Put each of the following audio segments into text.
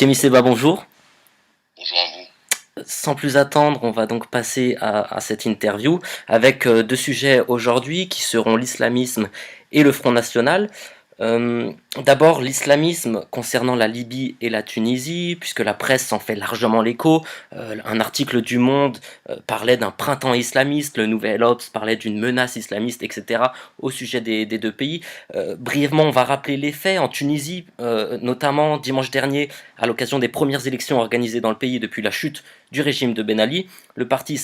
Kémy Seba, bonjour. Bonjour à vous. Sans plus attendre, on va donc passer à cette interview avec deux sujets aujourd'hui qui seront l'islamisme et le Front National. D'abord, l'islamisme concernant la Libye et la Tunisie, puisque la presse s'en fait largement l'écho. Un article du Monde parlait d'un printemps islamiste, le Nouvel Obs parlait d'une menace islamiste, etc. au sujet des deux pays. Brièvement, on va rappeler les faits. En Tunisie, notamment dimanche dernier, à l'occasion des premières élections organisées dans le pays depuis la chute du régime de Ben Ali, le parti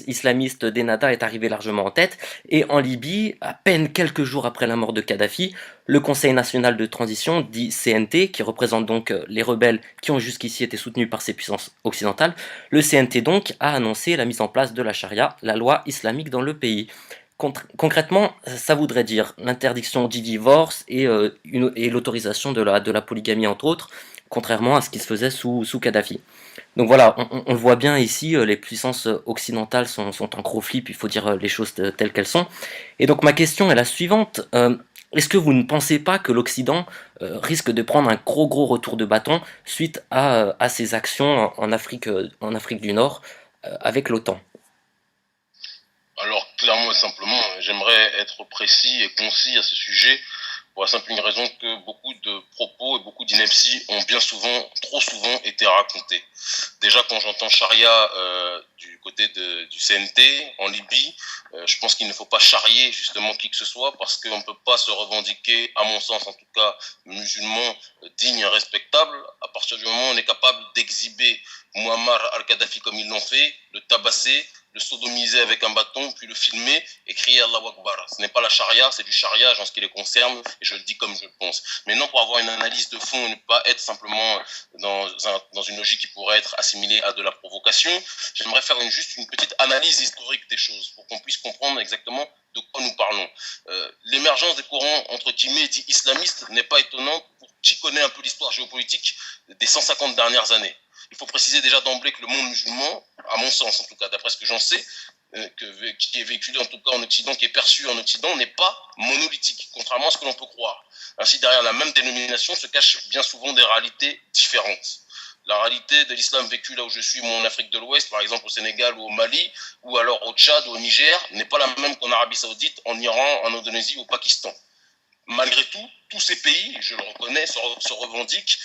islamiste d'Ennahda est arrivé largement en tête. Et en Libye, à peine quelques jours après la mort de Kadhafi, le Conseil national de transition, dit CNT, qui représente donc les rebelles qui ont jusqu'ici été soutenus par ces puissances occidentales, le CNT donc a annoncé la mise en place de la charia, la loi islamique dans le pays. Concrètement, ça voudrait dire l'interdiction du divorce et l'autorisation de la polygamie, entre autres, contrairement à ce qui se faisait sous Kadhafi. Donc voilà, on le voit bien ici, les puissances occidentales sont en gros flip, il faut dire les choses telles qu'elles sont. Et donc ma question est la suivante. Est-ce que vous ne pensez pas que l'Occident risque de prendre un gros retour de bâton suite à ses actions en Afrique du Nord avec l'OTAN? Alors, clairement et simplement, j'aimerais être précis et concis à ce sujet pour la simple raison que beaucoup de propos et beaucoup d'inepties ont bien souvent, trop souvent été racontés. Déjà, quand j'entends charia du côté du CNT en Libye, je pense qu'il ne faut pas charrier justement qui que ce soit parce qu'on ne peut pas se revendiquer, à mon sens en tout cas, musulman digne et respectable à partir du moment où on est capable d'exhiber Muammar al-Kadhafi comme ils l'ont fait, le tabasser, le sodomiser avec un bâton, puis le filmer et crier Allahu Akbar. Ce n'est pas la charia, c'est du charia en ce qui les concerne, et je le dis comme je le pense. Mais non pour avoir une analyse de fond et ne pas être simplement dans une logique qui pourrait être assimilée à de la provocation, j'aimerais faire juste une petite analyse historique des choses pour qu'on puisse comprendre exactement de quoi nous parlons. L'émergence des courants, entre guillemets, dits islamistes n'est pas étonnante pour qui connaît un peu l'histoire géopolitique des 150 dernières années. Il faut préciser déjà d'emblée que le monde musulman, à mon sens en tout cas, d'après ce que j'en sais, qui est véhiculé en tout cas en Occident, qui est perçu en Occident, n'est pas monolithique, contrairement à ce que l'on peut croire. Ainsi, derrière la même dénomination se cachent bien souvent des réalités différentes. La réalité de l'islam vécu là où je suis, moi en Afrique de l'Ouest, par exemple au Sénégal ou au Mali, ou alors au Tchad ou au Niger, n'est pas la même qu'en Arabie Saoudite, en Iran, en Indonésie ou au Pakistan. Malgré tout, tous ces pays, je le reconnais, se revendiquent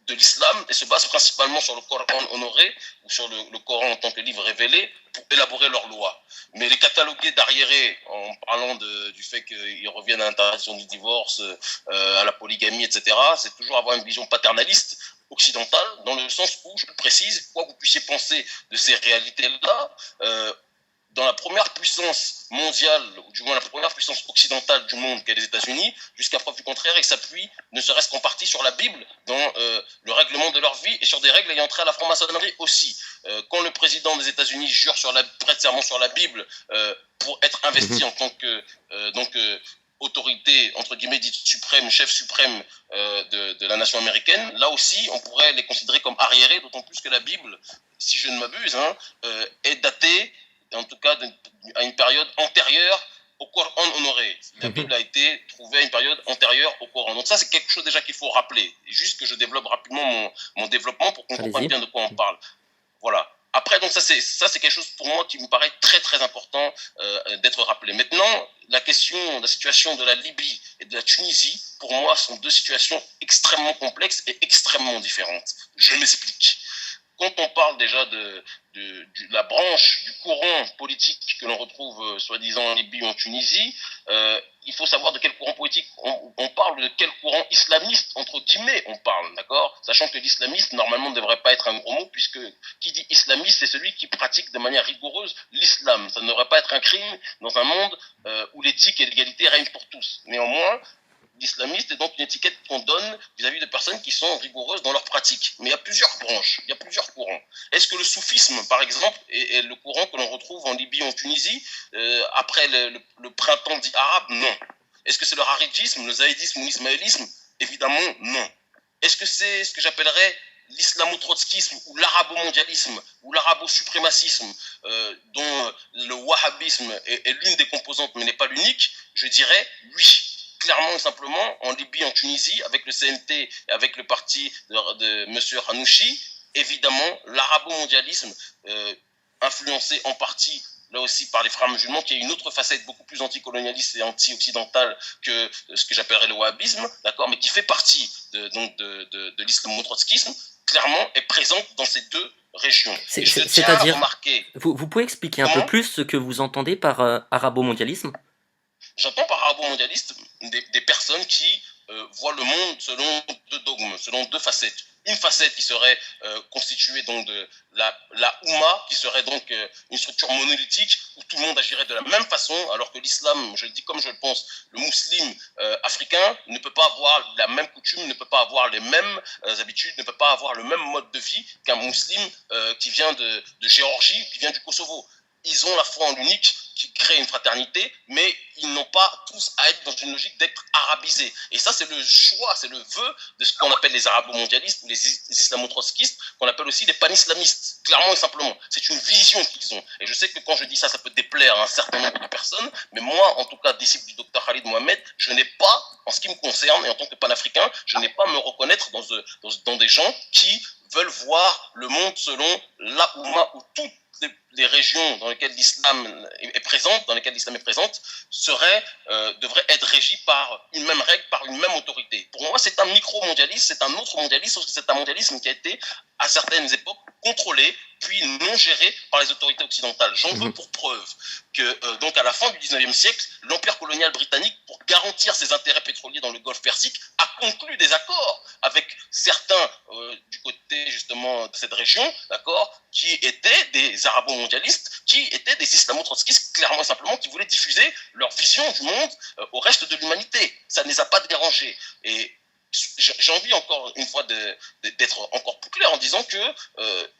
de l'islam et se basent principalement sur le Coran honoré ou sur le Coran en tant que livre révélé pour élaborer leurs lois. Mais les cataloguer d'arriérés en parlant du fait qu'ils reviennent à l'interdiction du divorce, à la polygamie, etc., c'est toujours avoir une vision paternaliste occidentale, dans le sens où, je le précise, quoi que vous puissiez penser de ces réalités-là, dans la première puissance mondiale, ou du moins la première puissance occidentale du monde qu'est les États-Unis, jusqu'à preuve du contraire, ils s'appuient, ne serait-ce qu'en partie, sur la Bible dans le règlement de leur vie et sur des règles ayant trait à la franc-maçonnerie aussi. Quand le président des États-Unis prête serment sur la Bible pour être investi en tant que autorité, entre guillemets, dite suprême, chef suprême de la nation américaine, là aussi, on pourrait les considérer comme arriérés, d'autant plus que la Bible, si je ne m'abuse, est datée en tout cas à une période antérieure au Coran honoré. La Bible a été trouvée à une période antérieure au Coran. Donc ça, c'est quelque chose déjà qu'il faut rappeler. Et juste que je développe rapidement mon développement pour qu'on comprenne Allez-y. bien de quoi on parle. Voilà. Après, donc ça c'est quelque chose pour moi qui me paraît très important d'être rappelé. Maintenant, la situation de la Libye et de la Tunisie, pour moi, sont deux situations extrêmement complexes et extrêmement différentes. Je m'explique. Quand on parle déjà de la branche du courant politique que l'on retrouve soi-disant en Libye ou en Tunisie, il faut savoir de quel courant politique on parle, de quel courant islamiste, entre guillemets, on parle, d'accord? Sachant que l'islamiste, normalement, ne devrait pas être un gros mot, puisque qui dit islamiste, c'est celui qui pratique de manière rigoureuse l'islam. Ça ne devrait pas être un crime dans un monde où l'éthique et l'égalité règnent pour tous. Néanmoins, l'islamiste est donc une étiquette qu'on donne vis-à-vis de personnes qui sont rigoureuses dans leur pratique. Mais il y a plusieurs branches, il y a plusieurs courants. Est-ce que le soufisme, par exemple, est le courant que l'on retrouve en Libye, en Tunisie, après le printemps dit arabe? Non. Est-ce que c'est le haridjisme, le zaïdisme ou l'ismaélisme? Évidemment, non. Est-ce que c'est ce que j'appellerais l'islamo-trotskisme ou l'arabo-mondialisme ou l'arabo-suprémacisme dont le wahhabisme est l'une des composantes mais n'est pas l'unique? Je dirais oui. clairement et simplement en Libye, en Tunisie, avec le CNT et avec le parti de M. Hanouchi. Évidemment, l'arabo-mondialisme, influencé en partie là aussi par les frères musulmans, qui a une autre facette beaucoup plus anticolonialiste et anti-occidentale que ce que j'appellerais le wahhabisme, d'accord, mais qui fait partie de l'islamo-trotskisme, clairement est présente dans ces deux régions. Et je tiens à C'est-à-dire, remarquer vous pouvez expliquer un peu comment plus ce que vous entendez par arabo-mondialisme? j'entends par arabo-mondialiste des personnes qui voient le monde selon deux dogmes, selon deux facettes. Une facette qui serait constituée donc de la Oumma, qui serait donc une structure monolithique où tout le monde agirait de la même façon, alors que l'islam, je le dis comme je le pense, le musulman africain ne peut pas avoir la même coutume, ne peut pas avoir les mêmes habitudes, ne peut pas avoir le même mode de vie qu'un musulman qui vient de Géorgie, qui vient du Kosovo. Ils ont la foi en l'unique qui crée une fraternité, mais ils n'ont pas tous à être dans une logique d'être arabisés. Et ça, c'est le choix, c'est le vœu de ce qu'on appelle les arabo-mondialistes ou les islamo-trotskistes, qu'on appelle aussi les pan-islamistes, clairement et simplement. C'est une vision qu'ils ont. Et je sais que quand je dis ça, ça peut déplaire à un certain nombre de personnes, mais moi, en tout cas, disciple du docteur Khalid Mohamed, je n'ai pas, en ce qui me concerne, et en tant que panafricain, je n'ai pas à me reconnaître dans des gens qui veulent voir le monde selon la Oumma ou toutes les régions dans lesquelles l'islam est présente, devraient être régies par une même règle, par une même autorité. Pour moi, c'est un micro-mondialisme, c'est un autre mondialisme, sauf que c'est un mondialisme qui a été, à certaines époques, contrôlé, puis non géré par les autorités occidentales. J'en veux pour preuve que, donc à la fin du 19e siècle, l'empire colonial britannique, pour garantir ses intérêts pétroliers dans le Golfe Persique, a conclu des accords avec certains du côté justement de cette région, d'accord, qui étaient des arabo-mondialistes, qui étaient des islamo-trotskistes, clairement et simplement, qui voulaient diffuser leur vision du monde au reste de l'humanité. Ça ne les a pas dérangés. Et j'ai envie encore une fois d'être encore plus clair en disant que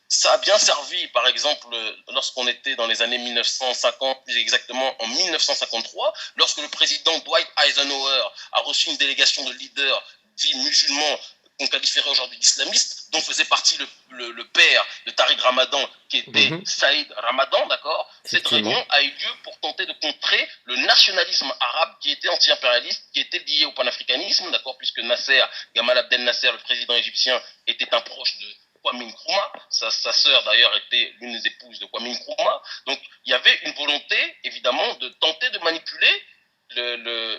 ça a bien servi, par exemple, lorsqu'on était dans les années 1950, plus exactement en 1953, lorsque le président Dwight Eisenhower a reçu une délégation de leaders dits musulmans qu'on qualifierait aujourd'hui d'islamistes, dont faisait partie le père de Tariq Ramadan, qui était Saïd Ramadan, d'accord. Cette réunion a eu lieu pour tenter de contrer le nationalisme arabe qui était anti-impérialiste, qui était lié au panafricanisme, d'accord, puisque Nasser, Gamal Abdel Nasser, le président égyptien, était un proche de Kwame Nkrumah. Sa sœur, d'ailleurs, était l'une des épouses de Kwame Nkrumah. Donc, il y avait une volonté, évidemment, de tenter de manipuler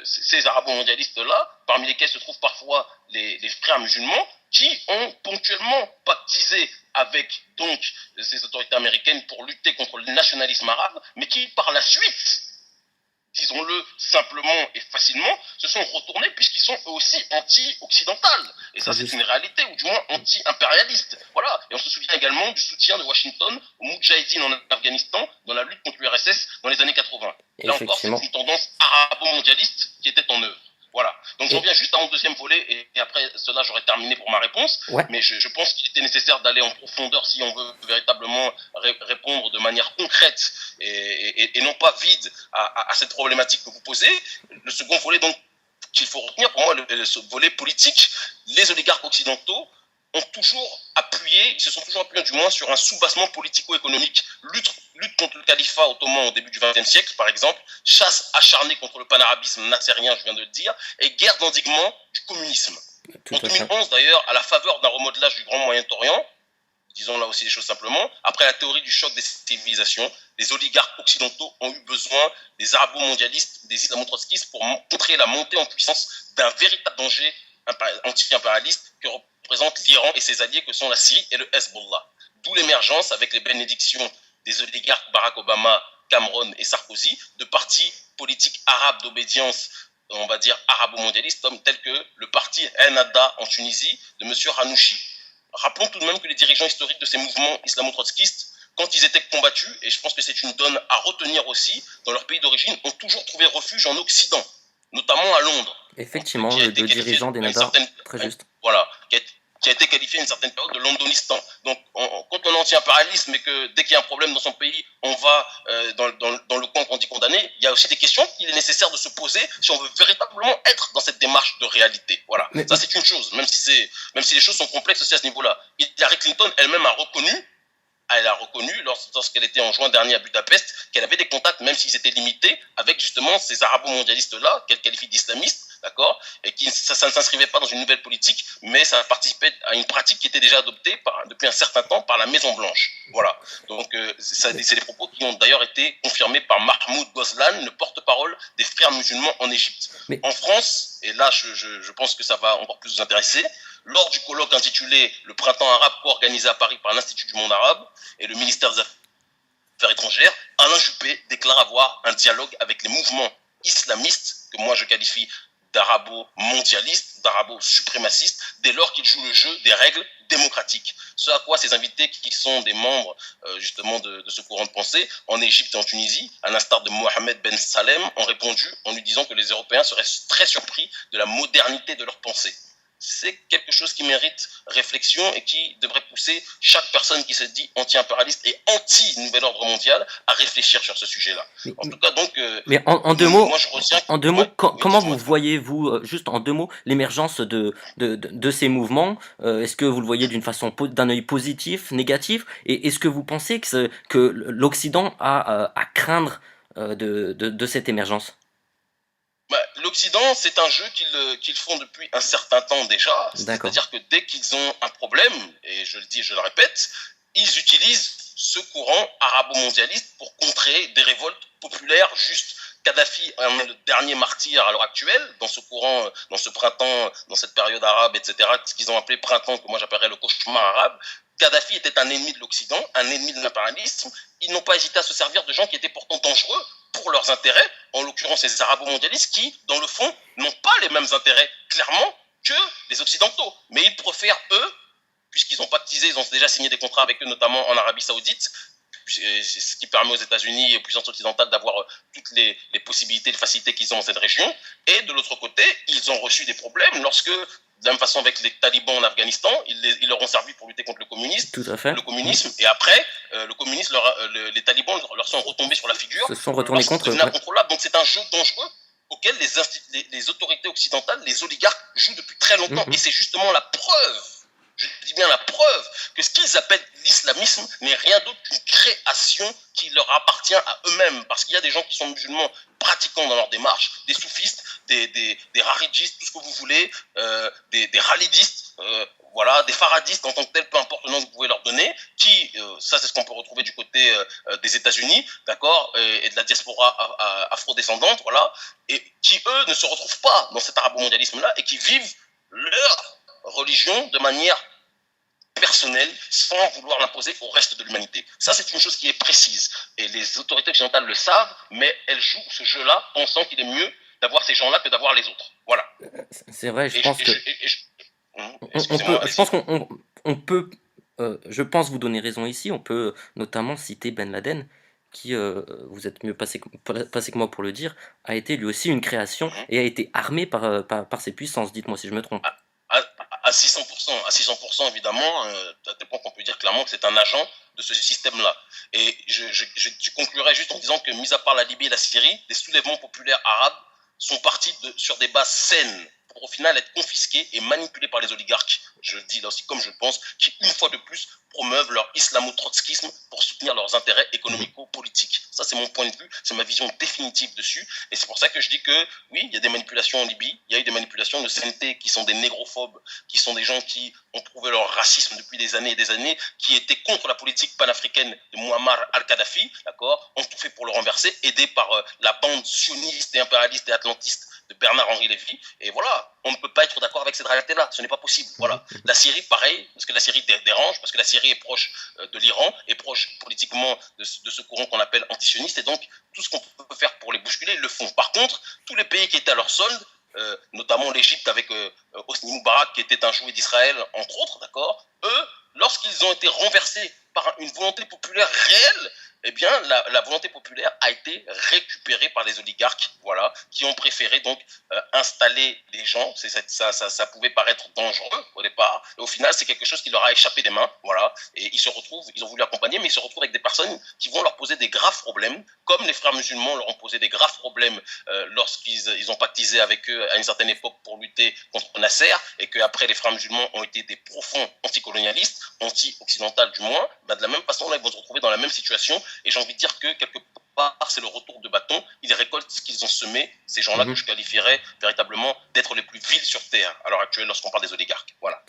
ces arabo-mondialistes-là, parmi lesquels se trouvent parfois les frères musulmans, qui ont ponctuellement pactisé avec donc ces autorités américaines pour lutter contre le nationalisme arabe, mais qui par la suite, disons-le simplement et facilement, se sont retournés puisqu'ils sont eux aussi anti-occidentales. Et ça, c'est une réalité, ou du moins anti-impérialiste. Voilà. Et on se souvient également du soutien de Washington aux Moudjahidines en Afghanistan dans la lutte contre l'URSS dans les années 80. Là encore, c'est une tendance arabo-mondialiste qui était en œuvre. Voilà. Donc j'en viens juste à mon deuxième volet et après cela j'aurai terminé pour ma réponse. Ouais. Mais je pense qu'il était nécessaire d'aller en profondeur si on veut véritablement répondre de manière concrète et non pas vide à cette problématique que vous posez. Le second volet donc qu'il faut retenir pour moi, ce volet politique, les oligarques occidentaux ont toujours appuyé, ils se sont toujours appuyés du moins sur un soubassement politico-économique, lutte contre le califat ottoman au début du XXe siècle par exemple, chasse acharnée contre le panarabisme nassérien, je viens de le dire, et guerre d'endiguement du communisme. En 2011 d'ailleurs, à la faveur d'un remodelage du Grand Moyen-Orient, disons là aussi les choses simplement, après la théorie du choc des civilisations, les oligarques occidentaux ont eu besoin des arabo-mondialistes, des islamo-trotskistes pour contrer la montée en puissance d'un véritable danger anti-impérialiste que représente l'Iran et ses alliés que sont la Syrie et le Hezbollah. D'où l'émergence, avec les bénédictions des oligarques Barack Obama, Cameron et Sarkozy, de partis politiques arabes d'obédience, on va dire arabo-mondialistes, tels que le parti Ennahda en Tunisie de M. Hanouchi. Rappelons tout de même que les dirigeants historiques de ces mouvements islamo-trotskistes, quand ils étaient combattus, et je pense que c'est une donne à retenir aussi, dans leur pays d'origine, ont toujours trouvé refuge en Occident, notamment à Londres. Effectivement, le dirigeant d'Ennahda, très juste. Voilà, qui a été qualifié à une certaine période de londonistan. Donc, quand on est anti-impérialiste, mais que dès qu'il y a un problème dans son pays, on va dans le camp qu'on dit condamné, il y a aussi des questions qu'il est nécessaire de se poser si on veut véritablement être dans cette démarche de réalité. Voilà, ça c'est une chose, même si les choses sont complexes aussi à ce niveau-là. Hillary Clinton elle-même a reconnu lorsqu'elle était en juin dernier à Budapest qu'elle avait des contacts, même s'ils étaient limités, avec justement ces arabo-mondialistes-là, qu'elle qualifie d'islamistes, d'accord, et ça ne s'inscrivait pas dans une nouvelle politique, mais ça participait à une pratique qui était déjà adoptée depuis un certain temps par la Maison Blanche. Voilà. Donc c'est des propos qui ont d'ailleurs été confirmés par Mahmoud Ghazlan, le porte-parole des frères musulmans en Égypte. Mais En France, et là je pense que ça va encore plus vous intéresser, lors du colloque intitulé Le Printemps arabe, co-organisé à Paris par l'Institut du monde arabe et le ministère des Affaires étrangères, Alain Juppé déclare avoir un dialogue avec les mouvements islamistes, que moi je qualifie d'arabo-mondialistes, d'arabo-suprémacistes, dès lors qu'ils jouent le jeu des règles démocratiques. Ce à quoi ces invités, qui sont des membres justement de ce courant de pensée, en Égypte et en Tunisie, à l'instar de Mohamed Ben Salem, ont répondu en lui disant que les Européens seraient très surpris de la modernité de leur pensée. C'est quelque chose qui mérite réflexion et qui devrait pousser chaque personne qui se dit anti-impérialiste et anti-nouvel ordre mondial à réfléchir sur ce sujet-là. mais En tout cas, donc, mais en deux mots, moi je retiens... en deux mots, Ouais, oui, comment vous dites-moi. voyez-vous, juste en deux mots, l'émergence de ces mouvements? Est-ce que vous le voyez d'une façon, d'un œil positif, négatif? Et est-ce que vous pensez que l'Occident a à craindre de cette émergence? Bah, l'Occident, c'est un jeu qu'ils font depuis un certain temps déjà, D'accord. c'est-à-dire que dès qu'ils ont un problème, et je le dis et je le répète, ils utilisent ce courant arabo-mondialiste pour contrer des révoltes populaires justes. Kadhafi en est le dernier martyr à l'heure actuelle, dans ce courant, dans ce printemps, dans cette période arabe, etc., ce qu'ils ont appelé printemps, que moi j'appellerais le cauchemar arabe. Kadhafi était un ennemi de l'Occident, un ennemi de l'impérialisme. Ils n'ont pas hésité à se servir de gens qui étaient pourtant dangereux pour leurs intérêts, en l'occurrence les arabo-mondialistes qui, dans le fond, n'ont pas les mêmes intérêts, clairement, que les Occidentaux. Mais ils préfèrent, eux, puisqu'ils ont pactisé, ils ont déjà signé des contrats avec eux, notamment en Arabie Saoudite, ce qui permet aux États-Unis et aux puissances occidentales d'avoir toutes les possibilités, les facilités qu'ils ont dans cette région. Et de l'autre côté, ils ont reçu des problèmes lorsque, de la même façon avec les talibans en Afghanistan, ils leur ont servi pour lutter contre Tout à fait. le communisme, et après, le communisme, les talibans leur sont retombés sur la figure Se sont retournés lorsque ça contre eux. devenait Ouais. incontrôlable. Donc c'est un jeu dangereux auquel les autorités occidentales, les oligarques, jouent depuis très longtemps. Mhm. Et c'est justement la preuve, je dis bien la preuve, que ce qu'ils appellent l'islamisme n'est rien d'autre qu'une création qui leur appartient à eux-mêmes. Parce qu'il y a des gens qui sont musulmans pratiquants dans leur démarche, des soufistes, des haridjistes, tout ce que vous voulez, des khalidistes, voilà, des faradistes en tant que tels, peu importe le nom que vous pouvez leur donner, qui, ça c'est ce qu'on peut retrouver du côté des États-Unis, d'accord, et de la diaspora afro-descendante, voilà, et qui eux ne se retrouvent pas dans cet arabo-mondialisme-là et qui vivent leur religion de manière personnelle sans vouloir l'imposer au reste de l'humanité. Ça, c'est une chose qui est précise. Et les autorités occidentales le savent, mais elles jouent ce jeu-là pensant qu'il est mieux d'avoir ces gens-là que d'avoir les autres. Voilà. C'est vrai, je Et, pense que on peut, excusez-moi, je allez-y. pense on peut, je pense vous donner raison ici. On peut notamment citer Ben Laden, qui, vous êtes mieux passé que moi pour le dire, a été lui aussi une création Mhm. et a été armé par ces puissances. Dites-moi si je me trompe. À, à 600%, évidemment, à tel point qu'on peut dire clairement que c'est un agent de ce système-là. Et je conclurai juste en disant que, mis à part la Libye et la Syrie, les soulèvements populaires arabes sont partis sur des bases saines pour au final être confisqués et manipulés par les oligarques, je le dis là aussi comme je le pense, qui une fois de plus promeuvent leur islamo-trotskisme pour soutenir leurs intérêts économico-politiques. Ça, c'est mon point de vue, c'est ma vision définitive dessus. Et c'est pour ça que je dis que, oui, il y a des manipulations en Libye, il y a eu des manipulations de CNT qui sont des négrophobes, qui sont des gens qui ont prouvé leur racisme depuis des années et des années, qui étaient contre la politique panafricaine de Muammar al-Kadhafi, d'accord, ont tout fait pour le renverser, aidés par la bande sioniste et impérialiste et atlantiste de Bernard-Henri Lévy. Et voilà, on ne peut pas être d'accord avec cette réalité-là. Ce n'est pas possible. Voilà. La Syrie, pareil, parce que la Syrie dérange, parce que la Syrie est proche de l'Iran, est proche politiquement de ce courant qu'on appelle antisioniste. Et donc, tout ce qu'on peut faire pour les bousculer, ils le font. Par contre, tous les pays qui étaient à leur solde, notamment l'Égypte avec Hosni Moubarak, qui était un jouet d'Israël, entre autres, d'accord, eux, lorsqu'ils ont été renversés par une volonté populaire réelle, eh bien, la volonté populaire a été récupérée par les oligarques, voilà, qui ont préféré donc installer des gens. Ça pouvait paraître dangereux au départ. Et au final, c'est quelque chose qui leur a échappé des mains, voilà. Et ils se retrouvent, ils ont voulu accompagner, mais ils se retrouvent avec des personnes qui vont leur poser des graves problèmes, comme les frères musulmans leur ont posé des graves problèmes lorsqu'ils ont pactisé avec eux à une certaine époque pour lutter contre Nasser, et qu'après les frères musulmans ont été des profonds anticolonialistes, anti-occidentaux du moins. Bah, de la même façon, là, ils vont se retrouver dans la même situation. Et j'ai envie de dire que quelque part, c'est le retour de bâton. Ils récoltent ce qu'ils ont semé. Ces gens-là que Mhm. je qualifierais véritablement d'être les plus vils sur Terre à l'heure actuelle lorsqu'on parle des oligarques. Voilà.